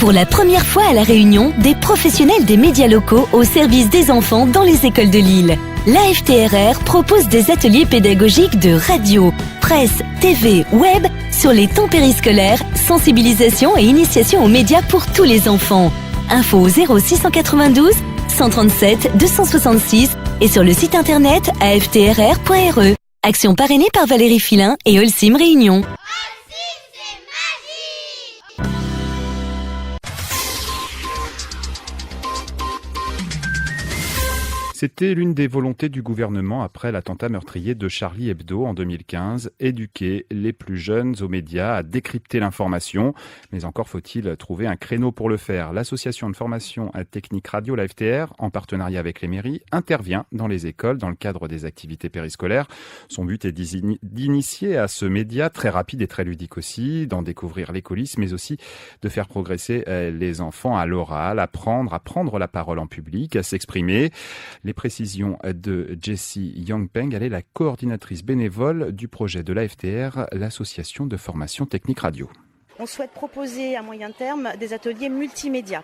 Pour la première fois à La Réunion, des professionnels des médias locaux au service des enfants dans les écoles de Lille. L'AFTRR propose des ateliers pédagogiques de radio, presse, TV, web sur les temps périscolaires, sensibilisation et initiation aux médias pour tous les enfants. Info au 0692 137 266 et sur le site internet aftrr.re. Action parrainée par Valérie Filin et Holcim Réunion. C'était l'une des volontés du gouvernement après l'attentat meurtrier de Charlie Hebdo en 2015, éduquer les plus jeunes aux médias, à décrypter l'information. Mais encore faut-il trouver un créneau pour le faire. L'association de formation technique radio, l'AFTR, en partenariat avec les mairies, intervient dans les écoles dans le cadre des activités périscolaires. Son but est d'initier à ce média très rapide et très ludique aussi, d'en découvrir les coulisses, mais aussi de faire progresser les enfants à l'oral, à prendre la parole en public, à s'exprimer. Les précisions de Jessie Youngpeng, elle est la coordinatrice bénévole du projet de l'AFTR, l'association de formation technique radio. On souhaite proposer à moyen terme des ateliers multimédia.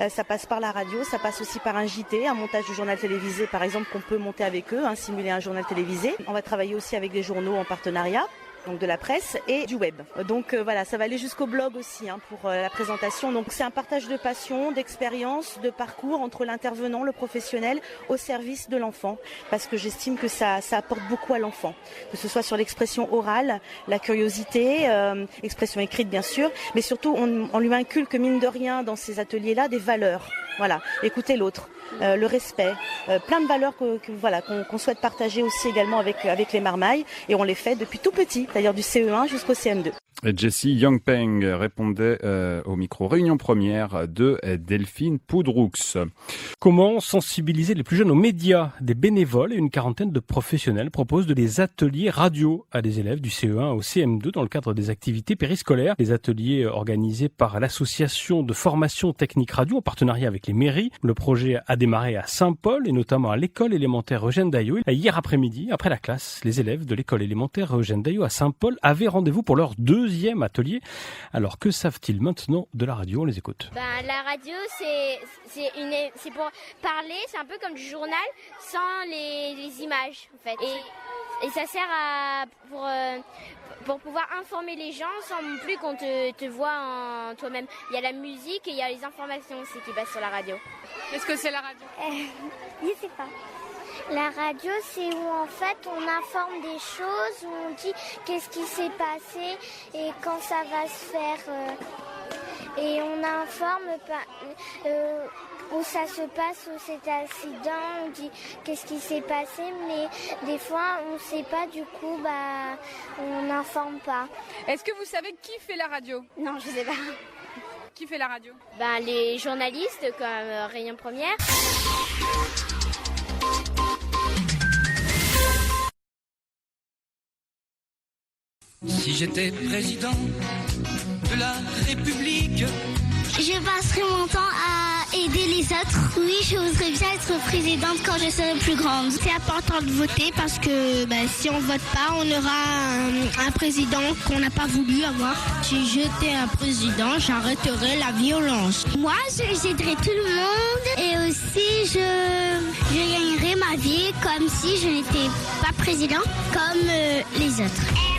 Ça passe par la radio, ça passe aussi par un JT, un montage du journal télévisé par exemple qu'on peut monter avec eux, simuler un journal télévisé. On va travailler aussi avec des journaux en partenariat, donc de la presse et du web. Donc voilà, ça va aller jusqu'au blog aussi pour la présentation. Donc c'est un partage de passion, d'expérience, de parcours entre l'intervenant, le professionnel au service de l'enfant. Parce que j'estime que ça apporte beaucoup à l'enfant. Que ce soit sur l'expression orale, la curiosité, expression écrite bien sûr, mais surtout on lui inculque mine de rien dans ces ateliers-là des valeurs. Voilà, écouter l'autre, le respect, plein de valeurs qu'on souhaite partager aussi également avec les marmailles et on les fait depuis tout petit, d'ailleurs du CE1 jusqu'au CM2. Jessie Youngpeng répondait au micro Réunion Première de Delphine Poudroux. Comment sensibiliser les plus jeunes aux médias? Des bénévoles et une quarantaine de professionnels proposent des ateliers radio à des élèves du CE1 au CM2 dans le cadre des activités périscolaires. Des ateliers organisés par l'association de formation technique radio en partenariat avec les mairies. Le projet a démarré à Saint-Paul et notamment à l'école élémentaire Eugène Daillot. Hier après-midi, après la classe, les élèves de l'école élémentaire Eugène Daillot à Saint-Paul avaient rendez-vous pour leur deuxième atelier. Alors que savent-ils maintenant de la radio? On les écoute. La radio, c'est pour parler, c'est un peu comme du journal sans les images en fait. Et ça sert pour pouvoir informer les gens sans non plus qu'on te voit en toi-même. Il y a la musique et il y a les informations aussi qui passent sur la radio. Qu'est-ce que c'est la radio? Je sais pas. La radio, c'est où en fait on informe des choses, où on dit qu'est-ce qui s'est passé et quand ça va se faire. Et on informe où ça se passe, où cet accident, on dit qu'est-ce qui s'est passé, mais des fois on ne sait pas, du coup on n'informe pas. Est-ce que vous savez qui fait la radio? Non, je sais pas. Qui fait la radio? Les journalistes comme Réunion Première. Si j'étais président de la République, je passerai mon temps à aider les autres. Oui, je voudrais bien être présidente quand je serai plus grande. C'est important de voter parce que si on vote pas, on aura un président qu'on n'a pas voulu avoir. Si j'étais un président, j'arrêterais la violence. Moi, j'aiderais tout le monde et aussi je gagnerais ma vie comme si je n'étais pas président comme les autres.